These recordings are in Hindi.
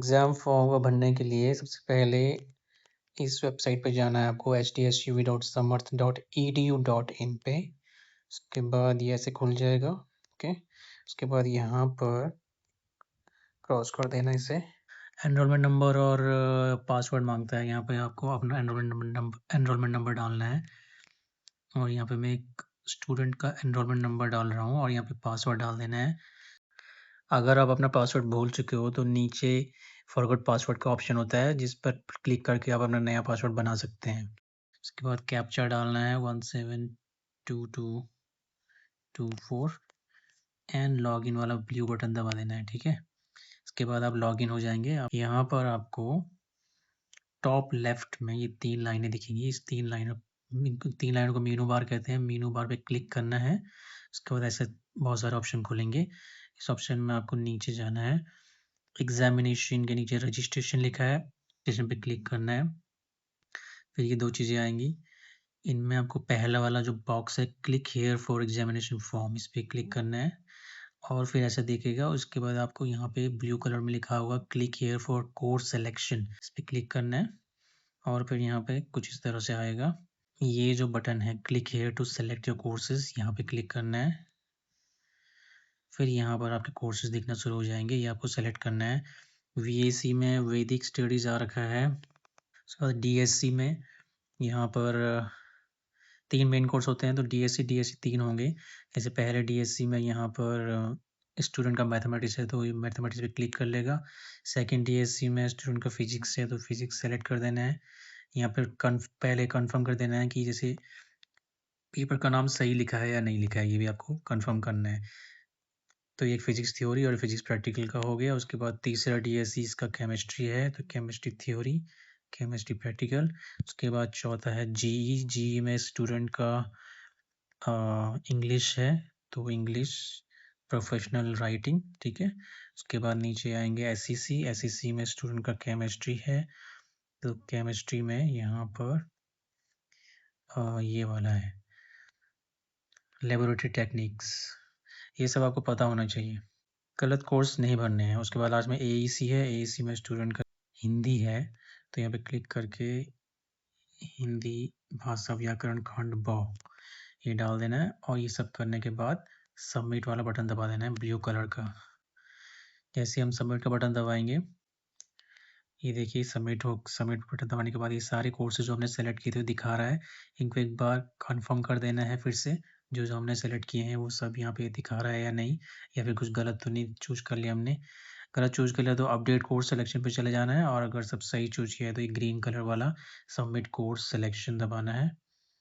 एग्ज़ाम फॉर्म को भरने के लिए सबसे पहले इस वेबसाइट पे जाना है आपको hdsuv.samarth.edu.in पे। उसके बाद ये ऐसे खुल जाएगा, ओके। उसके बाद यहाँ पर क्रॉस कर देना इसे। एनरोलमेंट नंबर और पासवर्ड माँगता है। यहाँ पे आपको अपना एनरोलमेंट नंबर डालना है और यहाँ पे मैं एक स्टूडेंट का एनरोलमेंट नंबर डाल रहा हूँ और यहाँ पे पासवर्ड डाल देना है। अगर आप अपना पासवर्ड भूल चुके हो तो नीचे फॉरगॉट पासवर्ड का ऑप्शन होता है जिस पर क्लिक करके आप अपना नया पासवर्ड बना सकते हैं। उसके बाद कैप्चा डालना है 172224 एंड लॉगिन वाला ब्लू बटन दबा देना है, ठीक है। इसके बाद आप लॉगिन हो जाएंगे। यहाँ पर आपको टॉप लेफ्ट में ये 3 लाइनें दिखेंगी। इस 3 लाइनों को मेनू बार कहते हैं। मेनू बार पे क्लिक करना है। उसके बाद ऐसे बहुत सारे ऑप्शन खुलेंगे। इस ऑप्शन में आपको नीचे जाना है। एग्जामिनेशन के नीचे रजिस्ट्रेशन लिखा है, रजिस्ट्रेशन पे क्लिक करना है। फिर ये 2 चीज़ें आएंगी। इनमें आपको पहला वाला जो बॉक्स है click here for examination form, इस पे क्लिक करना है और फिर ऐसा दिखेगा। उसके बाद आपको यहाँ पे ब्लू कलर में लिखा होगा click here for course selection, इस पे क्लिक करना है और फिर यहाँ पे कुछ इस तरह से आएगा। ये जो बटन है click here to select your courses, यहाँ पे क्लिक करना है। फिर यहाँ पर आपके कोर्सेज दिखना शुरू हो जाएंगे, ये आपको सेलेक्ट करना है। VAC में वैदिक स्टडीज़ आ रखा है। उसके बाद DSC में यहाँ पर 3 मेन कोर्स होते हैं तो DSC 3 होंगे। जैसे पहले DSC में यहाँ पर स्टूडेंट का मैथमेटिक्स है तो मैथमेटिक्स पे क्लिक कर लेगा। सेकंड DSC में स्टूडेंट का फिजिक्स है तो फिजिक्स सेलेक्ट कर देना है। यहाँ पर पहले कन्फर्म कर देना है कि जैसे पेपर का नाम सही लिखा है या नहीं लिखा है, ये भी आपको कन्फर्म करना है। तो ये फिजिक्स थ्योरी और फिजिक्स प्रैक्टिकल का हो गया। उसके बाद तीसरा DSC इसका केमिस्ट्री है तो केमिस्ट्री थ्योरी, केमिस्ट्री प्रैक्टिकल। उसके बाद चौथा है GE में स्टूडेंट का इंग्लिश है तो इंग्लिश प्रोफेशनल राइटिंग, ठीक है। उसके बाद नीचे आएंगे SEC में स्टूडेंट का केमिस्ट्री है तो केमिस्ट्री में यहाँ पर ये वाला है लेबोरेटरी टेक्निक्स। ये सब आपको पता होना चाहिए। गलत कोर्स नहीं भरने हैं। उसके बाद लास्ट में AEC है। AEC में स्टूडेंट का हिंदी है तो यहाँ पे क्लिक करके हिंदी भाषा व्याकरण खंड ब ये डाल देना है और ये सब करने के बाद सबमिट वाला बटन दबा देना है ब्लू कलर का। जैसे हम सबमिट का बटन दबाएंगे ये देखिए सबमिट बटन दबाने के बाद ये सारे कोर्सेज जो हमने सेलेक्ट किए थे दिखा रहा है। इनको एक बार कंफर्म कर देना है फिर से, जो हमने सेलेक्ट किए हैं वो सब यहाँ पे दिखा रहा है या नहीं, या फिर कुछ गलत तो नहीं चूज कर लिया हमने। गलत चूज कर लिया तो अपडेट कोर्स सिलेक्शन पे चले जाना है और अगर सब सही चूज किया है तो ये ग्रीन कलर वाला सबमिट कोर्स सिलेक्शन दबाना है।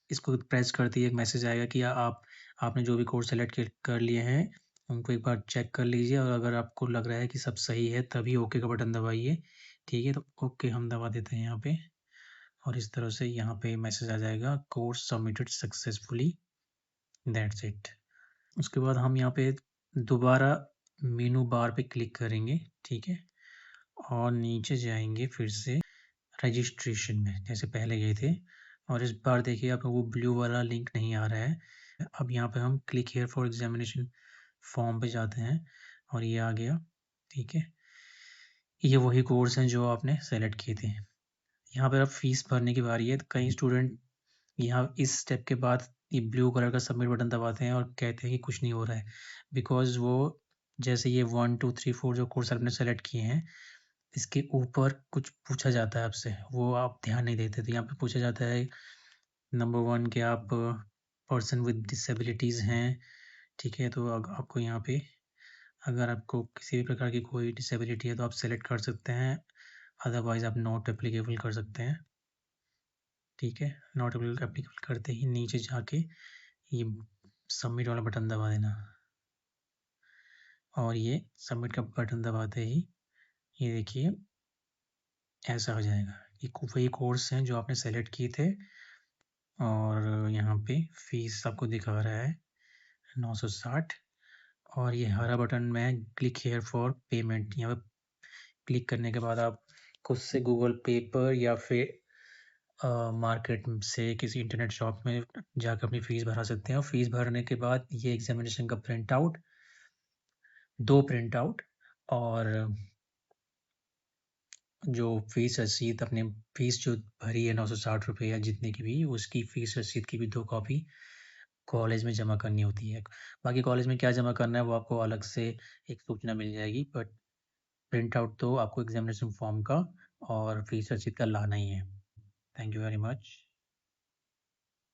इसको प्रेस करते ही एक मैसेज आएगा कि आपने जो भी कोर्स सेलेक्ट कर लिए हैं उनको एक बार चेक कर लीजिए और अगर आपको लग रहा है कि सब सही है तभी ओके का बटन दबाइए, ठीक है। तो ओके हम दबा देते हैं यहाँ पे और इस तरह से यहाँ पे मैसेज आ जाएगा course submitted successfully, that's it. उसके बाद हम यहाँ पे दोबारा मेनू बार पे क्लिक करेंगे, ठीक है, और नीचे जाएंगे फिर से रजिस्ट्रेशन में जैसे पहले गए थे और इस बार देखिए आपको वो ब्लू वाला लिंक नहीं आ रहा है। अब यहाँ पे हम click here for examination form पे जाते हैं और ये आ गया, ठीक है। ये वही कोर्स हैं जो आपने सेलेक्ट किए थे। यहाँ पर अब फीस भरने की बारी है। तो कई स्टूडेंट यहाँ इस स्टेप के बाद ये ब्लू कलर का सबमिट बटन दबाते हैं और कहते हैं कि कुछ नहीं हो रहा है, बिकॉज वो जैसे ये 1 2 3 4 जो कोर्स आपने सेलेक्ट किए हैं इसके ऊपर कुछ पूछा जाता है आपसे, वो आप ध्यान नहीं देते। तो यहाँ पे पूछा जाता है नंबर 1 कि आप पर्सन विद डिसेबिलिटीज़ हैं, ठीक है। तो आपको यहाँ पे अगर आपको किसी भी प्रकार की कोई डिसेबिलिटी है तो आप सेलेक्ट कर सकते हैं, अदरवाइज आप नॉट एप्लीकेबल कर सकते हैं, ठीक है। नॉट एप्लीकेबल करते ही नीचे जाके ये सबमिट वाला बटन दबा देना और ये सबमिट का बटन दबाते ही ये देखिए ऐसा हो जाएगा। ये वही कोर्स हैं जो आपने सेलेक्ट किए थे और यहाँ पे फीस आपको दिखा रहा है 960 और ये हरा बटन में क्लिक हेयर फॉर पेमेंट। यहाँ पे क्लिक करने के बाद आप खुद से गूगल पे पर या फिर मार्केट से किसी इंटरनेट शॉप में जाकर अपनी फ़ीस भरा सकते हैं और फीस भरने के बाद ये एग्जामिनेशन का प्रिंट आउट, 2 प्रिंट आउट और जो फ़ीस रसीद अपने फ़ीस जो भरी है ₹960 या जितने की भी, उसकी फ़ीस रसीद की भी 2 कॉपी कॉलेज में जमा करनी होती है। बाकी कॉलेज में क्या जमा करना है वो आपको अलग से एक सूचना मिल जाएगी, बट प्रिंट आउट तो आपको एग्ज़ामिनेशन फ़ॉर्म का और फ़ीस रसीद का लाना ही है। Thank you very much.